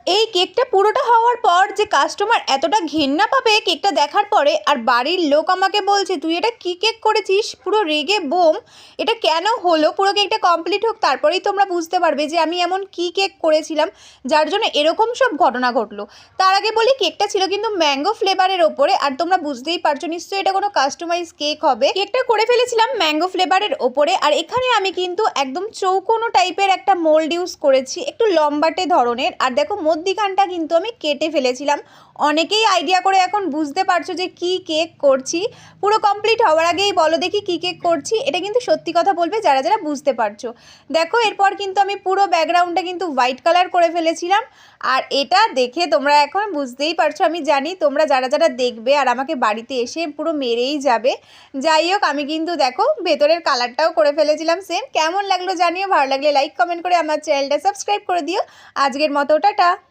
এই কেকটা পুরোটা হওয়ার পর যে কাস্টমার এতটা ঘেন্না পাবে কেকটা দেখার পরে, আর বাড়ির লোক আমাকে বলছে তুই এটা কী কেক করেছিস, পুরো রেগে বোম। এটা কেন হলো, পুরো কেকটা কমপ্লিট হোক তারপরেই তোমরা বুঝতে পারবে যে আমি এমন কী কেক করেছিলাম যার জন্য এরকম সব ঘটনা ঘটলো। তার আগে বলি, কেকটা ছিল কিন্তু ম্যাঙ্গো ফ্লেভারের ওপরে, আর তোমরা বুঝতেই পারছো নিশ্চয়ই এটা কোনো কাস্টমাইজ কেক হবে। কেকটা করে ফেলেছিলাম ম্যাঙ্গো ফ্লেভারের ওপরে, আর এখানে আমি কিন্তু একদম চৌকোনো টাইপের একটা মোল্ড ইউজ করেছি, একটু লম্বাটে ধরনের। আর দেখো মধ্যিখানটা কিন্তু আমি কেটে ফেলেছিলাম। অনেকেই আইডিয়া করে এখন বুঝতে পারছো যে কি কেক করছি। পুরো কমপ্লিট হওয়ার আগেই বলো দেখি কি কেক করছি, এটা কিন্তু সত্যি কথা বলবে যারা যারা বুঝতে পারছো। দেখো এরপর কিন্তু আমি পুরো ব্যাকগ্রাউন্ডটা কিন্তু হোয়াইট কালার করে ফেলেছিলাম। আর এটা দেখে তোমরা এখন বুঝতেই পারছো, আমি জানি তোমরা যারা যারা দেখবে আর আমাকে বাড়িতে এসে পুরো মেরেই যাবে। যাই হোক, আমি কিন্তু দেখো ভেতরের কালারটাও করে ফেলেছিলাম সেম। কেমন লাগলো জানিও, ভালো লাগলে লাইক কমেন্ট করে আমার চ্যানেলটা সাবস্ক্রাইব করে দিও। আজকের মতো টাটা।